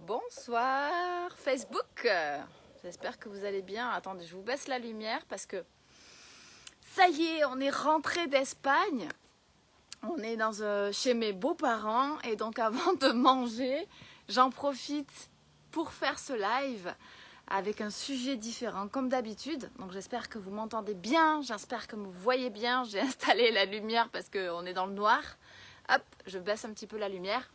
Bonsoir Facebook. J'espère que vous allez bien. Attendez, je vous baisse la lumière parce que ça y est, on est rentré d'Espagne. On est chez mes beaux-parents et donc avant de manger, j'en profite pour faire ce live avec un sujet différent comme d'habitude. Donc j'espère que vous m'entendez bien, j'espère que vous voyez bien. J'ai installé la lumière parce qu'on est dans le noir. Hop, je baisse un petit peu la lumière.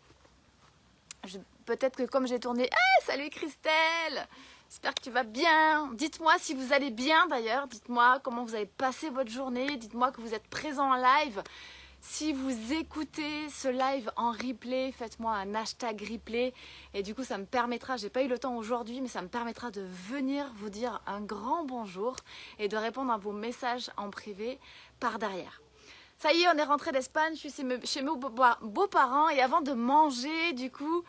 Peut-être que comme j'ai tourné... Ah, salut Christelle! J'espère que tu vas bien. Dites-moi si vous allez bien d'ailleurs. Dites-moi comment vous avez passé votre journée. Dites-moi que vous êtes présent en live. Si vous écoutez ce live en replay, faites-moi un hashtag replay. Et du coup, ça me permettra, j'ai pas eu le temps aujourd'hui, mais ça me permettra de venir vous dire un grand bonjour et de répondre à vos messages en privé par derrière. Ça y est, on est rentré d'Espagne, je suis chez mes beaux-parents et avant de manger, du coup,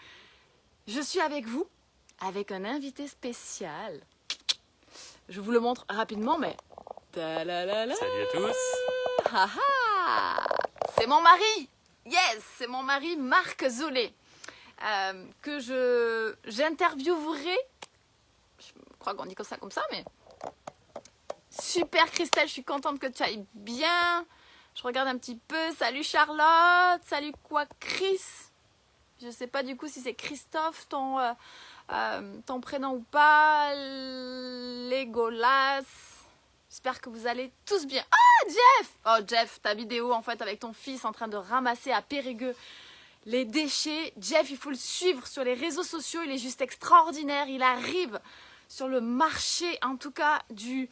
je suis avec vous, avec un invité spécial. Je vous le montre rapidement, mais... Salut à tous. Ah ah, c'est mon mari. Yes, c'est mon mari Marc Zollet. Que j'interviewerai. Je crois qu'on dit comme ça, mais... Super Christelle, je suis contente que tu ailles bien. Je regarde un petit peu. Salut Charlotte. Salut quoi Chris. Je sais pas du coup si c'est Christophe ton prénom ou pas. Legolas. J'espère que vous allez tous bien. Ah Jeff. Oh Jeff, ta vidéo en fait avec ton fils en train de ramasser à Périgueux les déchets. Jeff, il faut le suivre sur les réseaux sociaux. Il est juste extraordinaire. Il arrive sur le marché en tout cas du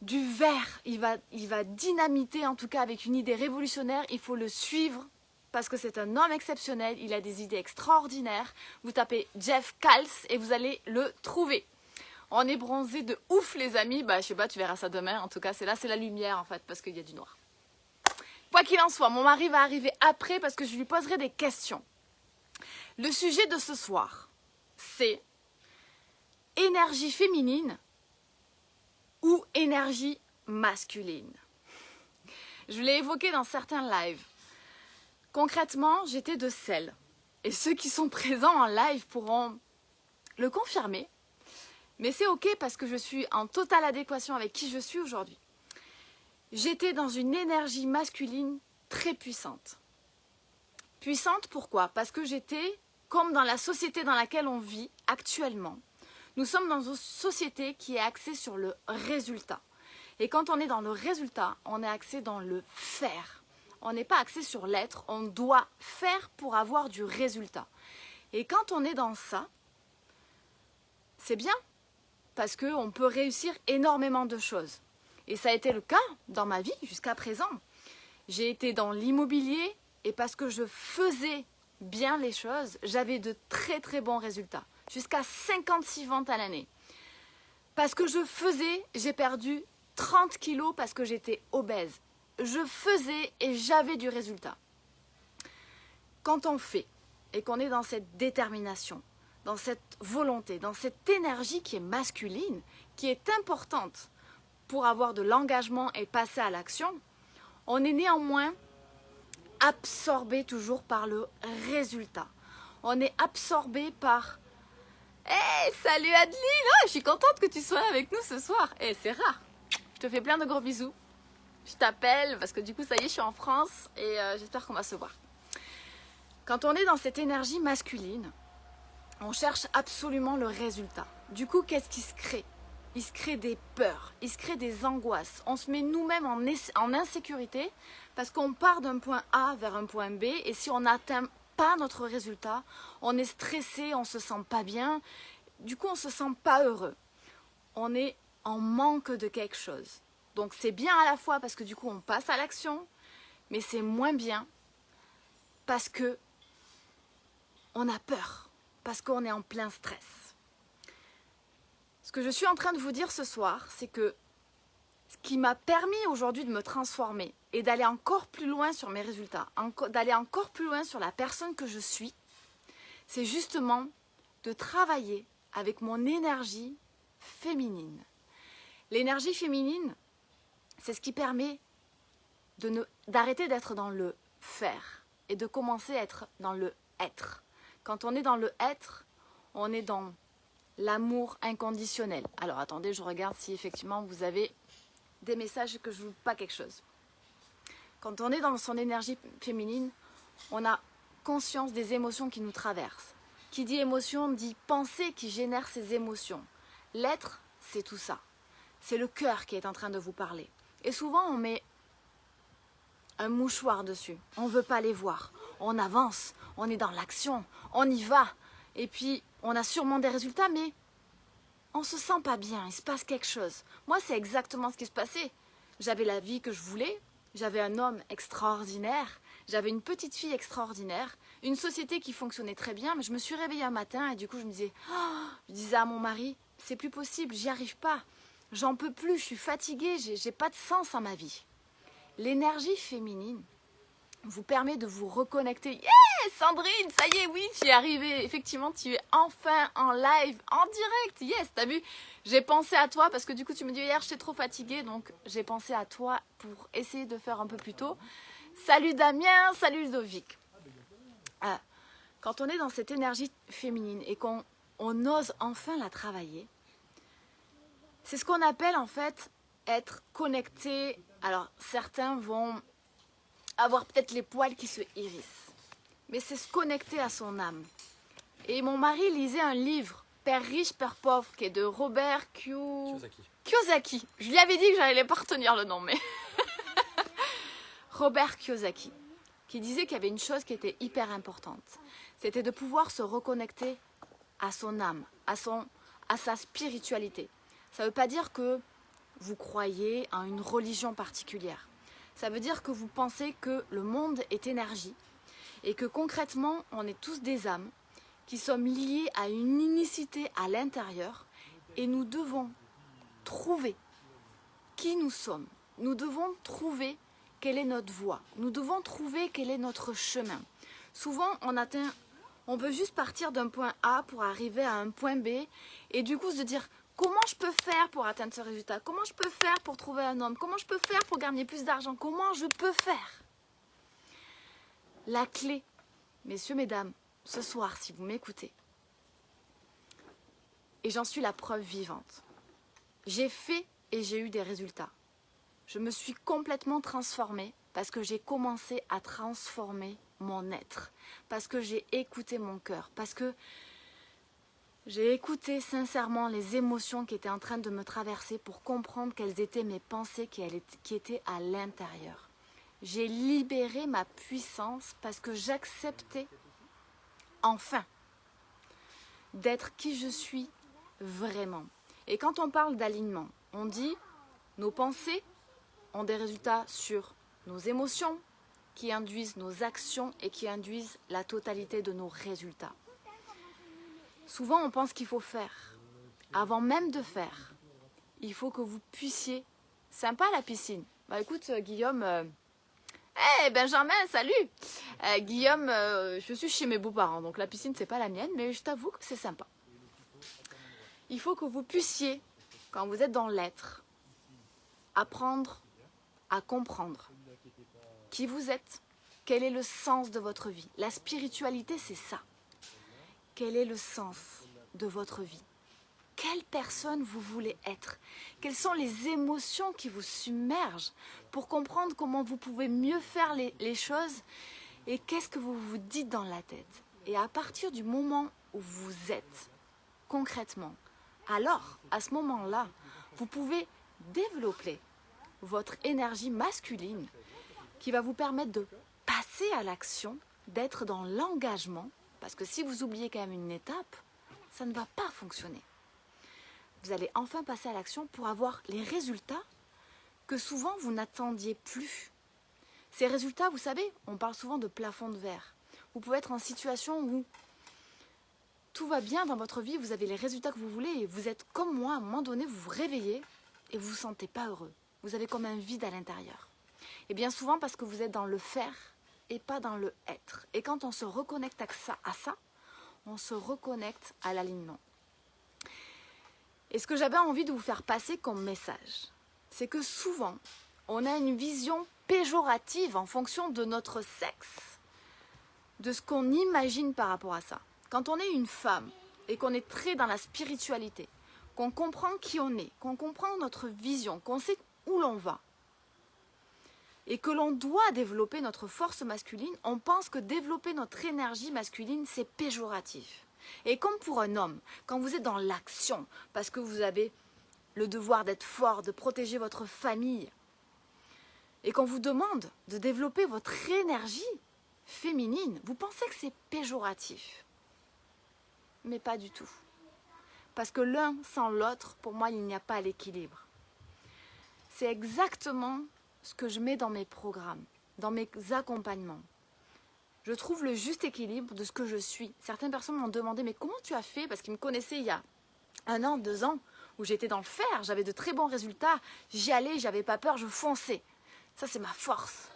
verre. Il va dynamiter en tout cas avec une idée révolutionnaire. Il faut le suivre. Parce que c'est un homme exceptionnel, il a des idées extraordinaires. Vous tapez Jeff Kals et vous allez le trouver. On est bronzé de ouf les amis. Bah je sais pas, tu verras ça demain. En tout cas, c'est la lumière en fait parce qu'il y a du noir. Quoi qu'il en soit, mon mari va arriver après parce que je lui poserai des questions. Le sujet de ce soir, c'est énergie féminine ou énergie masculine. Je l'ai évoqué dans certains lives. Concrètement, j'étais de celles, et ceux qui sont présents en live pourront le confirmer, mais c'est ok parce que je suis en totale adéquation avec qui je suis aujourd'hui. J'étais dans une énergie masculine très puissante. Puissante pourquoi? Parce que j'étais comme dans la société dans laquelle on vit actuellement. Nous sommes dans une société qui est axée sur le résultat. Et quand on est dans le résultat, on est axé dans le faire. On n'est pas axé sur l'être, on doit faire pour avoir du résultat. Et quand on est dans ça, c'est bien, parce qu'on peut réussir énormément de choses. Et ça a été le cas dans ma vie jusqu'à présent. J'ai été dans l'immobilier et parce que je faisais bien les choses, j'avais de très très bons résultats. Jusqu'à 56 ventes à l'année. Parce que je faisais, j'ai perdu 30 kilos parce que j'étais obèse. Je faisais et j'avais du résultat. Quand on fait et qu'on est dans cette détermination, dans cette volonté, dans cette énergie qui est masculine, qui est importante pour avoir de l'engagement et passer à l'action, on est néanmoins absorbé toujours par le résultat. On est absorbé par... Hey, salut Adeline, oh, je suis contente que tu sois avec nous ce soir. Hey, c'est rare. Je te fais plein de gros bisous. Je t'appelle parce que du coup ça y est je suis en France et j'espère qu'on va se voir. Quand on est dans cette énergie masculine, on cherche absolument le résultat. Du coup qu'est-ce qui se crée? Il se crée des peurs, il se crée des angoisses. On se met nous-mêmes en insécurité parce qu'on part d'un point A vers un point B et si on n'atteint pas notre résultat, on est stressé, on se sent pas bien. Du coup on se sent pas heureux. On est en manque de quelque chose. Donc c'est bien à la fois parce que du coup on passe à l'action, mais c'est moins bien parce que on a peur, parce qu'on est en plein stress. Ce que je suis en train de vous dire ce soir, c'est que ce qui m'a permis aujourd'hui de me transformer et d'aller encore plus loin sur mes résultats, d'aller encore plus loin sur la personne que je suis, c'est justement de travailler avec mon énergie féminine. L'énergie féminine, c'est ce qui permet d'arrêter d'être dans le faire et de commencer à être dans le être. Quand on est dans le être, On est dans l'amour inconditionnel. Alors attendez, je regarde si effectivement vous avez des messages que je ne loupe pas quelque chose. Quand on est dans son énergie féminine, on a conscience des émotions qui nous traversent. Qui dit émotion dit pensée qui génère ces émotions. L'être, c'est tout ça. C'est le cœur qui est en train de vous parler. Et souvent, on met un mouchoir dessus. On ne veut pas les voir. On avance, on est dans l'action, on y va. Et puis, on a sûrement des résultats, mais on ne se sent pas bien, il se passe quelque chose. Moi, c'est exactement ce qui se passait. J'avais la vie que je voulais, j'avais un homme extraordinaire, j'avais une petite fille extraordinaire, une société qui fonctionnait très bien, mais je me suis réveillée un matin et du coup, je disais à mon mari, c'est plus possible, j'y arrive pas. J'en peux plus, je suis fatiguée, j'ai pas de sens à ma vie. L'énergie féminine vous permet de vous reconnecter. Yeah, Sandrine, ça y est, oui, tu es arrivée. Effectivement, tu es enfin en live, en direct. Yes, t'as vu, j'ai pensé à toi parce que du coup, tu me dis hier, j'étais trop fatiguée. Donc, j'ai pensé à toi pour essayer de faire un peu plus tôt. Salut Damien, salut Ludovic. Quand on est dans cette énergie féminine et qu'on ose enfin la travailler, c'est ce qu'on appelle en fait être connecté. Alors, certains vont avoir peut-être les poils qui se hérissent. Mais c'est se connecter à son âme. Et mon mari lisait un livre, Père riche, Père pauvre, qui est de Robert Kiyosaki. Je lui avais dit que j'allais pas retenir le nom, mais... Robert Kiyosaki, qui disait qu'il y avait une chose qui était hyper importante. C'était de pouvoir se reconnecter à son âme, à sa spiritualité. Ça ne veut pas dire que vous croyez en une religion particulière. Ça veut dire que vous pensez que le monde est énergie et que concrètement, on est tous des âmes qui sommes liées à une unicité à l'intérieur et nous devons trouver qui nous sommes. Nous devons trouver quelle est notre voie. Nous devons trouver quel est notre chemin. Souvent, on veut juste partir d'un point A pour arriver à un point B et du coup se dire comment je peux faire pour atteindre ce résultat? Comment je peux faire pour trouver un homme? Comment je peux faire pour gagner plus d'argent? Comment je peux faire? La clé, messieurs, mesdames, ce soir, si vous m'écoutez, et j'en suis la preuve vivante, j'ai fait et j'ai eu des résultats. Je me suis complètement transformée parce que j'ai commencé à transformer mon être, parce que j'ai écouté mon cœur, parce que j'ai écouté sincèrement les émotions qui étaient en train de me traverser pour comprendre quelles étaient mes pensées qui étaient à l'intérieur. J'ai libéré ma puissance parce que j'acceptais enfin d'être qui je suis vraiment. Et quand on parle d'alignement, on dit nos pensées ont des résultats sur nos émotions qui induisent nos actions et qui induisent la totalité de nos résultats. Souvent, on pense qu'il faut faire. Avant même de faire, il faut que vous puissiez... Sympa la piscine. Bah écoute, Guillaume... Hey Benjamin, salut Guillaume, je suis chez mes beaux-parents, donc la piscine, c'est pas la mienne, mais je t'avoue que c'est sympa. Il faut que vous puissiez, quand vous êtes dans l'être, apprendre à comprendre qui vous êtes, quel est le sens de votre vie. La spiritualité, c'est ça. Quel est le sens de votre vie? Quelle personne vous voulez être? Quelles sont les émotions qui vous submergent pour comprendre comment vous pouvez mieux faire les choses et qu'est-ce que vous vous dites dans la tête? Et à partir du moment où vous êtes concrètement, alors à ce moment-là, vous pouvez développer votre énergie masculine qui va vous permettre de passer à l'action, d'être dans l'engagement. Parce que si vous oubliez quand même une étape, ça ne va pas fonctionner. Vous allez enfin passer à l'action pour avoir les résultats que souvent vous n'attendiez plus. Ces résultats, vous savez, on parle souvent de plafond de verre. Vous pouvez être en situation où tout va bien dans votre vie, vous avez les résultats que vous voulez et vous êtes comme moi, à un moment donné, vous vous réveillez et vous ne vous sentez pas heureux. Vous avez comme un vide à l'intérieur. Et bien souvent parce que vous êtes dans le faire et pas dans le être. Et quand on se reconnecte à ça, on se reconnecte à l'alignement. Et ce que j'avais envie de vous faire passer comme message, c'est que souvent, on a une vision péjorative en fonction de notre sexe, de ce qu'on imagine par rapport à ça. Quand on est une femme et qu'on est très dans la spiritualité, qu'on comprend qui on est, qu'on comprend notre vision, qu'on sait où l'on va, et que l'on doit développer notre force masculine, on pense que développer notre énergie masculine, c'est péjoratif. Et comme pour un homme, quand vous êtes dans l'action, parce que vous avez le devoir d'être fort, de protéger votre famille, et qu'on vous demande de développer votre énergie féminine, vous pensez que c'est péjoratif. Mais pas du tout. Parce que l'un sans l'autre, pour moi, il n'y a pas l'équilibre. C'est exactement ce que je mets dans mes programmes, dans mes accompagnements. Je trouve le juste équilibre de ce que je suis. Certaines personnes m'ont demandé, mais comment tu as fait? Parce qu'ils me connaissaient il y a 1 an, 2 ans, où j'étais dans le fer, j'avais de très bons résultats, j'y allais, j'avais pas peur, je fonçais. Ça, c'est ma force.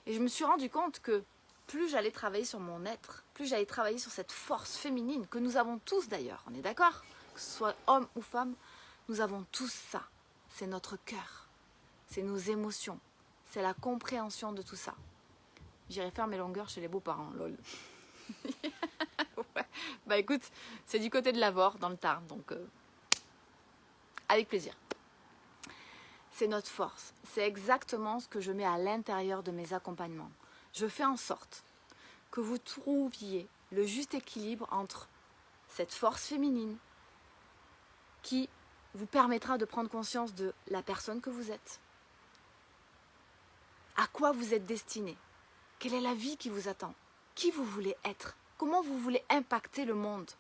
Et je me suis rendu compte que plus j'allais travailler sur mon être, plus j'allais travailler sur cette force féminine, que nous avons tous d'ailleurs, on est d'accord? Que ce soit homme ou femme, nous avons tous ça. C'est notre cœur, c'est nos émotions, c'est la compréhension de tout ça. J'irai faire mes longueurs chez les beaux-parents, lol. Ouais. Bah écoute, c'est du côté de Lavore, dans le Tarn, donc avec plaisir. C'est notre force, c'est exactement ce que je mets à l'intérieur de mes accompagnements. Je fais en sorte que vous trouviez le juste équilibre entre cette force féminine qui vous permettra de prendre conscience de la personne que vous êtes, à quoi vous êtes destiné, quelle est la vie qui vous attend, qui vous voulez être, comment vous voulez impacter le monde.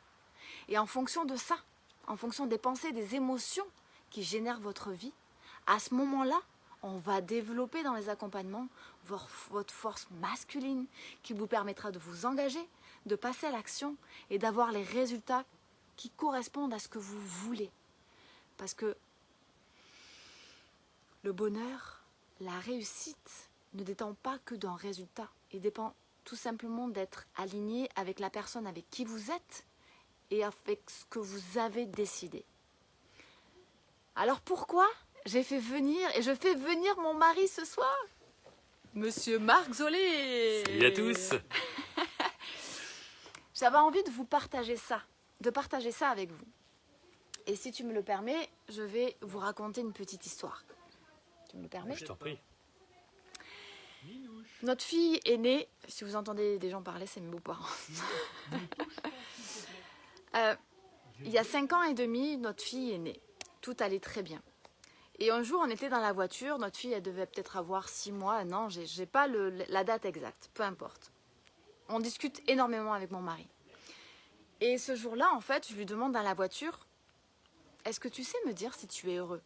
Et en fonction de ça, en fonction des pensées, des émotions qui génèrent votre vie, à ce moment-là, on va développer dans les accompagnements votre force masculine qui vous permettra de vous engager, de passer à l'action et d'avoir les résultats qui correspondent à ce que vous voulez. Parce que le bonheur, la réussite ne dépend pas que d'un résultat. Il dépend tout simplement d'être aligné avec la personne avec qui vous êtes et avec ce que vous avez décidé. Alors pourquoi j'ai fait venir, et je fais venir mon mari ce soir, Monsieur Marc Zolé. Salut à tous. J'avais envie de vous partager ça, avec vous. Et si tu me le permets, je vais vous raconter une petite histoire. Tu me le permets? Je t'en prie. Notre fille est née, si vous entendez des gens parler, c'est mes beaux-parents. Il y a 5 ans et demi, notre fille est née. Tout allait très bien. Et un jour, on était dans la voiture, notre fille, elle devait peut-être avoir 6 mois, 1 an, j'ai pas la date exacte, peu importe. On discute énormément avec mon mari. Et ce jour-là, en fait, je lui demande dans la voiture, est-ce que tu sais me dire si tu es heureux?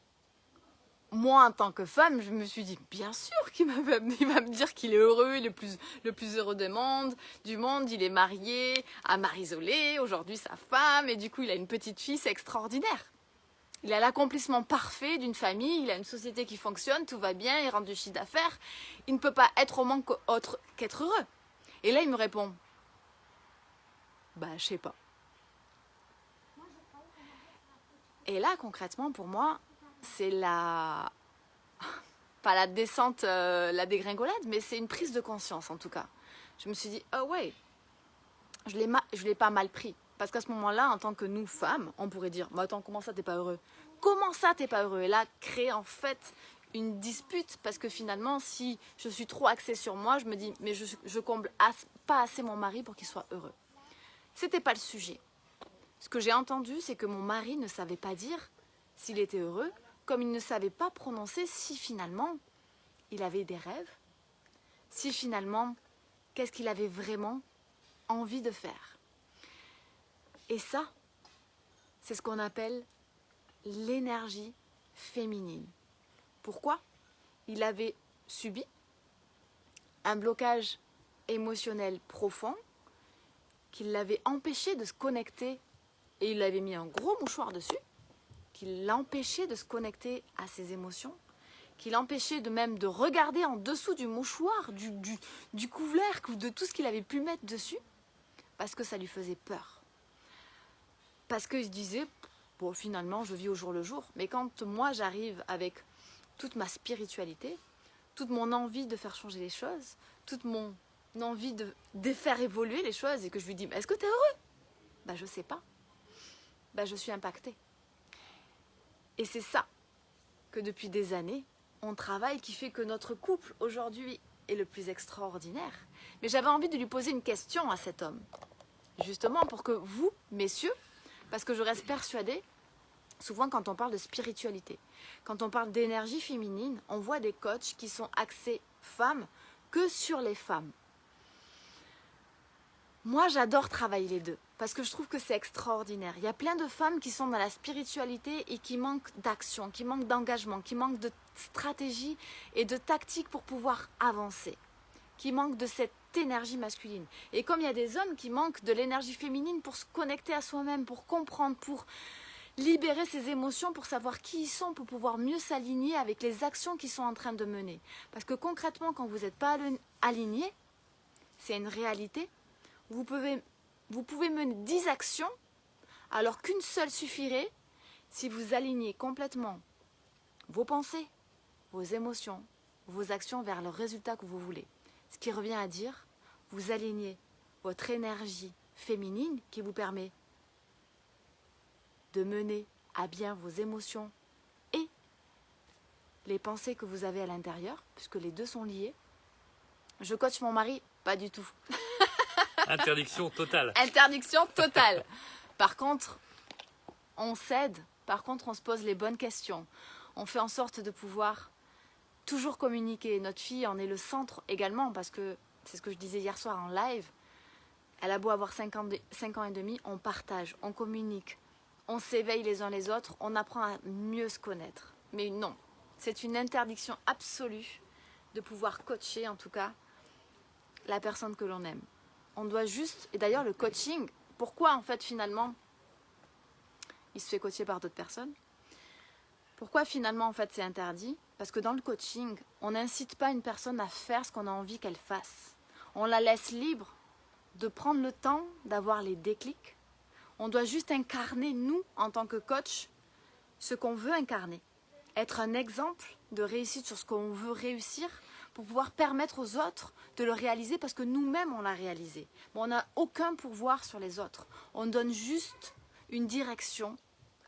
Moi, en tant que femme, je me suis dit, bien sûr qu'il va me dire qu'il est heureux, le plus heureux du monde, il est marié à Marie Zolé, aujourd'hui sa femme, et du coup, il a une petite fille, c'est extraordinaire. Il a l'accomplissement parfait d'une famille, il a une société qui fonctionne, tout va bien, il rentre du chiffre d'affaires. Il ne peut pas être autrement qu'être heureux. Et là, il me répond, bah, je sais pas. Et là, concrètement, pour moi, c'est pas la descente, la dégringolade, mais c'est une prise de conscience, en tout cas. Je me suis dit, oh ouais, je l'ai pas mal pris. Parce qu'à ce moment-là, en tant que nous, femmes, on pourrait dire, mais attends, comment ça, t'es pas heureux? Comment ça, t'es pas heureux? Et là, créer en fait une dispute, parce que finalement, si je suis trop axée sur moi, je me dis, mais je comble pas assez mon mari pour qu'il soit heureux. C'était pas le sujet. Ce que j'ai entendu, c'est que mon mari ne savait pas dire s'il était heureux, comme il ne savait pas prononcer si finalement il avait des rêves, si finalement, qu'est-ce qu'il avait vraiment envie de faire. Et ça, c'est ce qu'on appelle l'énergie féminine. Pourquoi? Il avait subi un blocage émotionnel profond qui l'avait empêché de se connecter, et il avait mis un gros mouchoir dessus, qui l'empêchait de se connecter à ses émotions, qui l'empêchait même de regarder en dessous du mouchoir, du couvercle ou de tout ce qu'il avait pu mettre dessus, parce que ça lui faisait peur. Parce qu'il se disait, bon, finalement, je vis au jour le jour. Mais quand moi, j'arrive avec toute ma spiritualité, toute mon envie de faire changer les choses, toute mon envie de faire évoluer les choses, et que je lui dis, est-ce que tu es heureux? Ben, je sais pas. ben, je suis impactée. Et c'est ça que depuis des années, on travaille, qui fait que notre couple aujourd'hui est le plus extraordinaire. Mais j'avais envie de lui poser une question à cet homme, justement pour que vous, messieurs, parce que je reste persuadée, souvent quand on parle de spiritualité, quand on parle d'énergie féminine, on voit des coachs qui sont axés femmes que sur les femmes. Moi, j'adore travailler les deux parce que je trouve que c'est extraordinaire. Il y a plein de femmes qui sont dans la spiritualité et qui manquent d'action, qui manquent d'engagement, qui manquent de stratégie et de tactique pour pouvoir avancer, qui manquent de cette énergie masculine. Et comme il y a des hommes qui manquent de l'énergie féminine pour se connecter à soi-même, pour comprendre, pour libérer ses émotions, pour savoir qui ils sont, pour pouvoir mieux s'aligner avec les actions qu'ils sont en train de mener. Parce que concrètement, quand vous n'êtes pas aligné, c'est une réalité. Vous pouvez mener 10 actions alors qu'une seule suffirait si vous alignez complètement vos pensées, vos émotions, vos actions vers le résultat que vous voulez. Ce qui revient à dire, vous alignez votre énergie féminine qui vous permet de mener à bien vos émotions et les pensées que vous avez à l'intérieur, puisque les deux sont liés. Je coach mon mari, pas du tout. Interdiction totale. Interdiction totale. Par contre, on s'aide. Par contre, on se pose les bonnes questions. On fait en sorte de pouvoir toujours communiquer. Notre fille en est le centre également, parce que c'est ce que je disais hier soir en live. Elle a beau avoir 5 ans et demi, on partage, on communique, on s'éveille les uns les autres, on apprend à mieux se connaître. Mais non, c'est une interdiction absolue de pouvoir coacher, en tout cas, la personne que l'on aime. On doit juste, et d'ailleurs le coaching, pourquoi en fait finalement il se fait coacher par d'autres personnes? Pourquoi finalement en fait c'est interdit? Parce que dans le coaching, on n'incite pas une personne à faire ce qu'on a envie qu'elle fasse. On la laisse libre de prendre le temps d'avoir les déclics. On doit juste incarner, nous, en tant que coach, ce qu'on veut incarner. Être un exemple de réussite sur ce qu'on veut réussir, pour pouvoir permettre aux autres de le réaliser parce que nous-mêmes on l'a réalisé. Bon, on n'a aucun pouvoir sur les autres. On donne juste une direction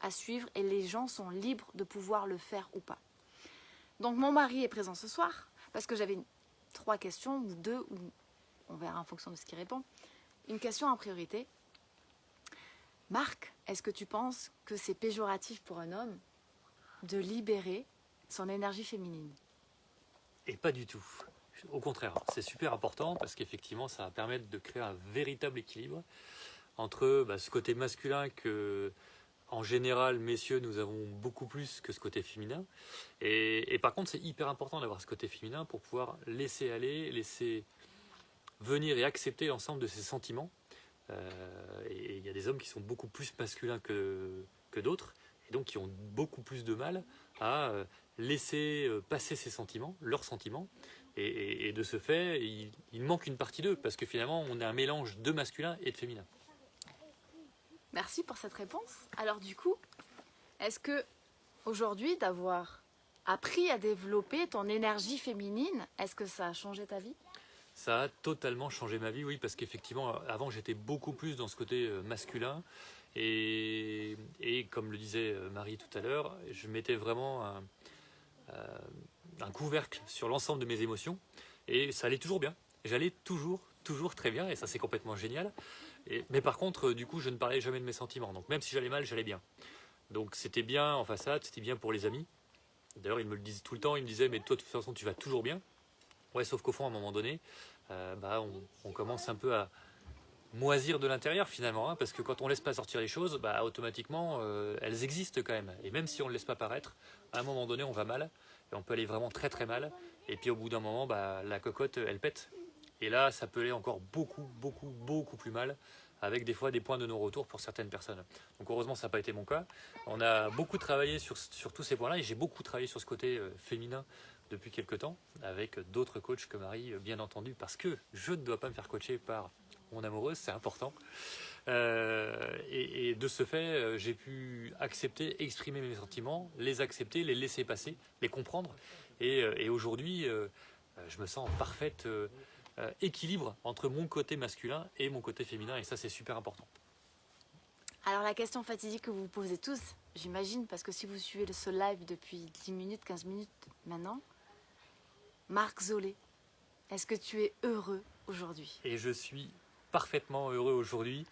à suivre et les gens sont libres de pouvoir le faire ou pas. Donc mon mari est présent ce soir parce que j'avais 3 questions ou 2, ou on verra en fonction de ce qu'il répond. Une question en priorité. Marc, est-ce que tu penses que c'est péjoratif pour un homme de libérer son énergie féminine? Et pas du tout. Au contraire, c'est super important parce qu'effectivement, ça va permettre de créer un véritable équilibre entre ce côté masculin que, en général, messieurs, nous avons beaucoup plus que ce côté féminin. Et par contre, c'est hyper important d'avoir ce côté féminin pour pouvoir laisser aller, laisser venir et accepter l'ensemble de ses sentiments. Et il y a des hommes qui sont beaucoup plus masculins que d'autres, et donc qui ont beaucoup plus de mal à laisser passer ses sentiments, leurs sentiments, et de ce fait, il manque une partie d'eux, parce que finalement, on est un mélange de masculin et de féminin. Merci pour cette réponse. Alors du coup, est-ce que aujourd'hui, d'avoir appris à développer ton énergie féminine, est-ce que ça a changé ta vie? Ça a totalement changé ma vie, oui, parce qu'effectivement, avant, j'étais beaucoup plus dans ce côté masculin, et comme le disait Marie tout à l'heure, je mettais vraiment un couvercle sur l'ensemble de mes émotions, et ça allait toujours bien. J'allais toujours très bien, et ça c'est complètement génial. Mais par contre, du coup, je ne parlais jamais de mes sentiments. Donc même si j'allais mal, j'allais bien. Donc c'était bien en façade, c'était bien pour les amis. D'ailleurs, ils me le disent tout le temps, ils me disaient, mais toi de toute façon, tu vas toujours bien. Ouais, sauf qu'au fond, à un moment donné, on commence un peu à moisir de l'intérieur finalement, parce que quand on ne laisse pas sortir les choses, automatiquement, elles existent quand même. Et même si on ne laisse pas paraître, à un moment donné, on va mal, et on peut aller vraiment très très mal. Et puis au bout d'un moment, la cocotte, elle pète. Et là, ça peut aller encore beaucoup plus mal, avec des fois des points de non-retour pour certaines personnes. Donc heureusement, ça n'a pas été mon cas. On a beaucoup travaillé sur tous ces points-là, et j'ai beaucoup travaillé sur ce côté féminin depuis quelques temps, avec d'autres coachs que Marie, bien entendu, parce que je ne dois pas me faire coacher par mon amoureuse, c'est important. Et de ce fait, j'ai pu accepter, exprimer mes sentiments, les accepter, les laisser passer, les comprendre. Et aujourd'hui, je me sens en parfait équilibre entre mon côté masculin et mon côté féminin, et ça c'est super important. Alors la question fatidique que vous vous posez tous, j'imagine, parce que si vous suivez ce live depuis 10 minutes, 15 minutes maintenant, Marc Zolé, est-ce que tu es heureux aujourd'hui? Et je suis parfaitement heureux aujourd'hui.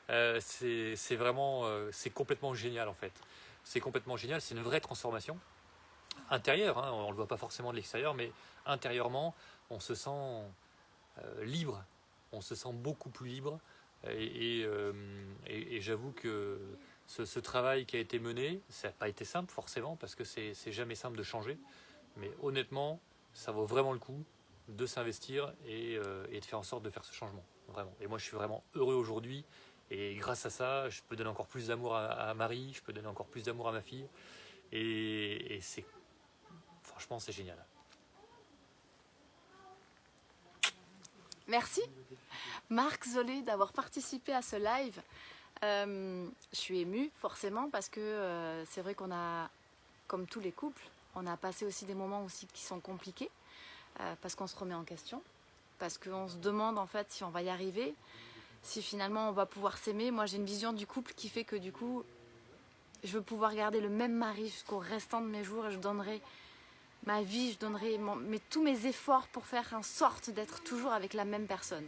C'est vraiment, c'est complètement génial en fait. C'est complètement génial, c'est une vraie transformation intérieure, hein, on ne le voit pas forcément de l'extérieur, mais intérieurement, on se sent libre, on se sent beaucoup plus libre. Et j'avoue que ce travail qui a été mené, ça n'a pas été simple forcément, parce que c'est jamais simple de changer, mais honnêtement, ça vaut vraiment le coup de s'investir et de faire en sorte de faire ce changement, vraiment. Et moi, je suis vraiment heureux aujourd'hui, et grâce à ça, je peux donner encore plus d'amour à Marie, je peux donner encore plus d'amour à ma fille, et c'est, franchement, c'est génial. Merci Marc Zolé d'avoir participé à ce live. Je suis émue forcément parce que c'est vrai qu'on a, comme tous les couples, on a passé aussi des moments aussi qui sont compliqués parce qu'on se remet en question, parce qu'on se demande en fait si on va y arriver, si finalement on va pouvoir s'aimer. Moi j'ai une vision du couple qui fait que du coup je veux pouvoir garder le même mari jusqu'au restant de mes jours et je donnerai ma vie, je donnerai tous mes efforts pour faire en sorte d'être toujours avec la même personne.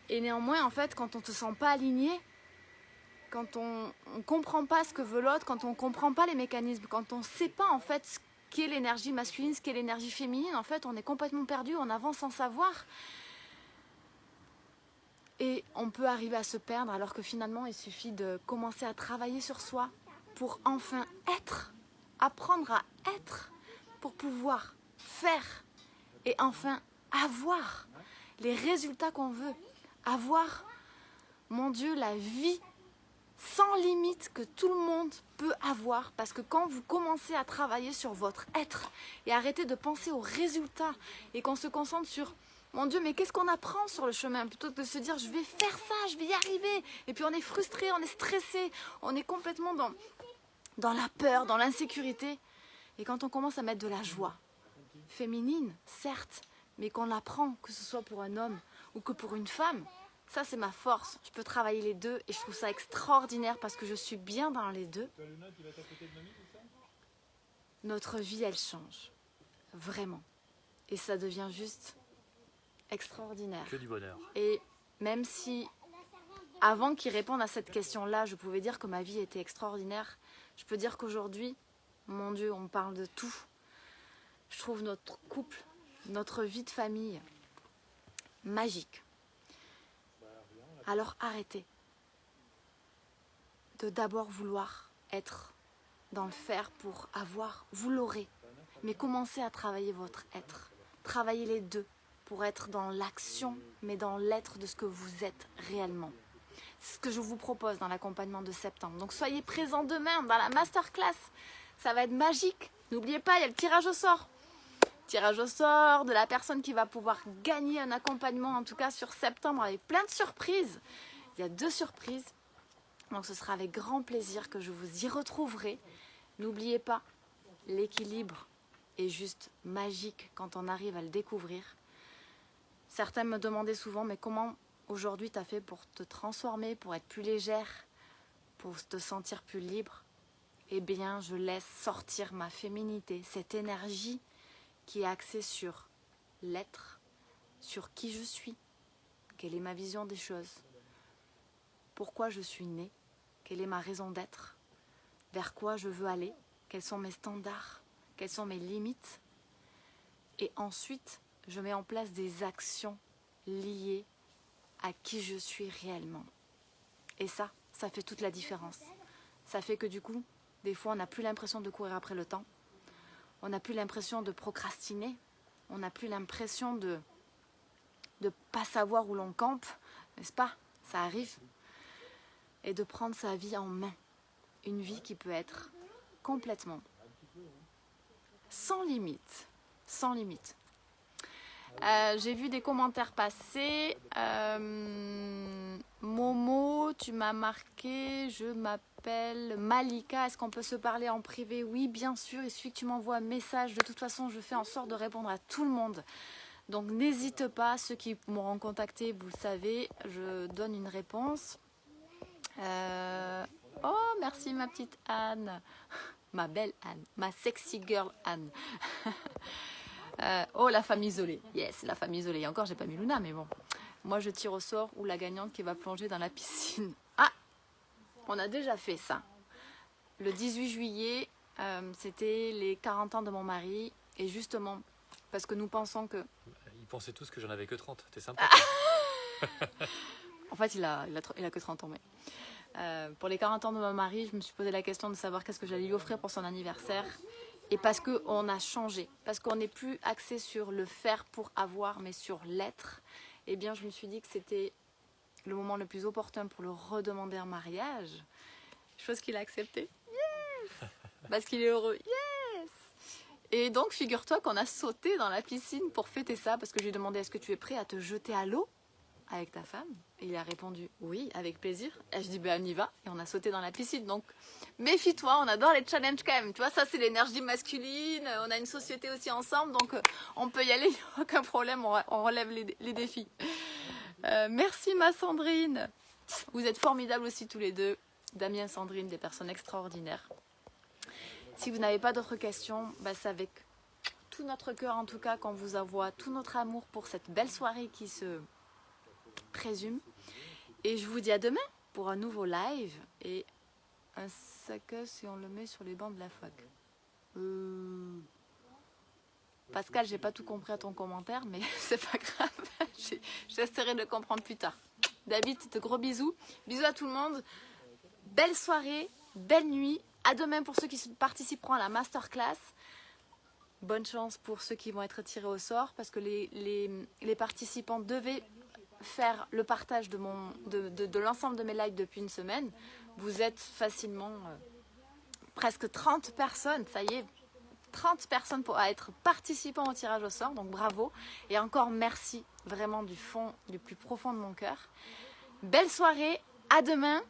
Et néanmoins, en fait, quand on ne se sent pas aligné, quand on ne comprend pas ce que veut l'autre, quand on ne comprend pas les mécanismes, quand on ne sait pas en fait ce qu'est l'énergie masculine, ce qu'est l'énergie féminine, en fait, on est complètement perdu, on avance sans savoir. Et on peut arriver à se perdre alors que finalement, il suffit de commencer à travailler sur soi pour enfin être, apprendre à être, pour pouvoir faire et enfin avoir les résultats qu'on veut. Avoir, mon Dieu, la vie sans limite que tout le monde peut avoir. Parce que quand vous commencez à travailler sur votre être et arrêter de penser aux résultats et qu'on se concentre sur, mon Dieu, mais qu'est-ce qu'on apprend sur le chemin, plutôt que de se dire, je vais faire ça, je vais y arriver. Et puis on est frustré, on est stressé, on est complètement dans la peur, dans l'insécurité. Et quand on commence à mettre de la joie, féminine, certes, mais qu'on l'apprend, que ce soit pour un homme ou que pour une femme, ça c'est ma force. Je peux travailler les deux et je trouve ça extraordinaire parce que je suis bien dans les deux. Notre vie, elle change. Vraiment. Et ça devient juste extraordinaire. Que du bonheur. Et même si, avant qu'il réponde à cette question-là, je pouvais dire que ma vie était extraordinaire, je peux dire qu'aujourd'hui, mon Dieu, on parle de tout. Je trouve notre couple, notre vie de famille magique. Alors arrêtez de d'abord vouloir être dans le faire pour avoir. Vous l'aurez. Mais commencez à travailler votre être. Travaillez les deux pour être dans l'action, mais dans l'être de ce que vous êtes réellement. C'est ce que je vous propose dans l'accompagnement de septembre. Donc soyez présents demain dans la masterclass. Ça va être magique. N'oubliez pas, il y a le tirage au sort. Tirage au sort de la personne qui va pouvoir gagner un accompagnement, en tout cas sur septembre, avec plein de surprises. Il y a 2 surprises. Donc ce sera avec grand plaisir que je vous y retrouverai. N'oubliez pas, l'équilibre est juste magique quand on arrive à le découvrir. Certains me demandaient souvent, mais comment aujourd'hui tu as fait pour te transformer, pour être plus légère, pour te sentir plus libre? Eh bien, je laisse sortir ma féminité, cette énergie qui est axée sur l'être, sur qui je suis, quelle est ma vision des choses, pourquoi je suis née, quelle est ma raison d'être, vers quoi je veux aller, quels sont mes standards, quelles sont mes limites. Et ensuite, je mets en place des actions liées à qui je suis réellement. Et ça fait toute la différence. Ça fait que du coup, des fois, on n'a plus l'impression de courir après le temps. On n'a plus l'impression de procrastiner. On n'a plus l'impression de pas savoir où l'on campe. N'est-ce pas? Ça arrive. Et de prendre sa vie en main. Une vie qui peut être complètement sans limite. Sans limite. J'ai vu des commentaires passer. Momo, tu m'as marqué. Je m'appelle Malika. Est-ce qu'on peut se parler en privé? Oui, bien sûr. Il suffit que tu m'envoies un message. De toute façon, je fais en sorte de répondre à tout le monde. Donc, n'hésite pas. Ceux qui m'auront contacté, vous le savez, je donne une réponse. merci ma petite Anne. Ma belle Anne, ma sexy girl Anne. Oh, la femme isolée. Yes, la femme isolée. Et encore, j'ai pas mis Luna, mais bon. Moi, je tire au sort ou la gagnante qui va plonger dans la piscine. Ah, on a déjà fait ça. Le 18 juillet, c'était les 40 ans de mon mari. Et justement, parce que nous pensons que... Ils pensaient tous que j'en avais que 30. T'es sympa. En fait, il a que 30 ans, mais... pour les 40 ans de mon mari, je me suis posé la question de savoir qu'est-ce que j'allais lui offrir pour son anniversaire. Et parce qu'on a changé, parce qu'on n'est plus axé sur le faire pour avoir, mais sur l'être, eh bien je me suis dit que c'était le moment le plus opportun pour le redemander en mariage. Chose qu'il a accepté. Yes. Parce qu'il est heureux. Yes. Et donc figure-toi qu'on a sauté dans la piscine pour fêter ça, parce que je lui ai demandé est-ce que tu es prêt à te jeter à l'eau avec ta femme? Et il a répondu oui, avec plaisir. Et je dis ben on y va. Et on a sauté dans la piscine. Donc méfie-toi, on adore les challenges quand même. Tu vois, ça c'est l'énergie masculine. On a une société aussi ensemble, donc on peut y aller, aucun problème, on relève les défis. Merci ma Sandrine. Vous êtes formidables aussi tous les deux. Damien, Sandrine, des personnes extraordinaires. Si vous n'avez pas d'autres questions, bah, c'est avec tout notre cœur en tout cas qu'on vous envoie tout notre amour pour cette belle soirée qui se présume. Et je vous dis à demain pour un nouveau live et un sac si on le met sur les bancs de la fac. Pascal, j'ai pas tout compris à ton commentaire, mais c'est pas grave. J'essaierai de le comprendre plus tard. David, de gros bisous. Bisous à tout le monde. Belle soirée, belle nuit. À demain pour ceux qui participeront à la masterclass. Bonne chance pour ceux qui vont être tirés au sort parce que les participants devaient faire le partage de l'ensemble de mes lives depuis une semaine. Vous êtes facilement presque 30 personnes, ça y est, 30 personnes à être participants au tirage au sort, donc bravo. Et encore merci, vraiment du fond, du plus profond de mon cœur. Belle soirée, à demain,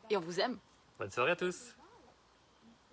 et on vous aime. Bonne soirée à tous.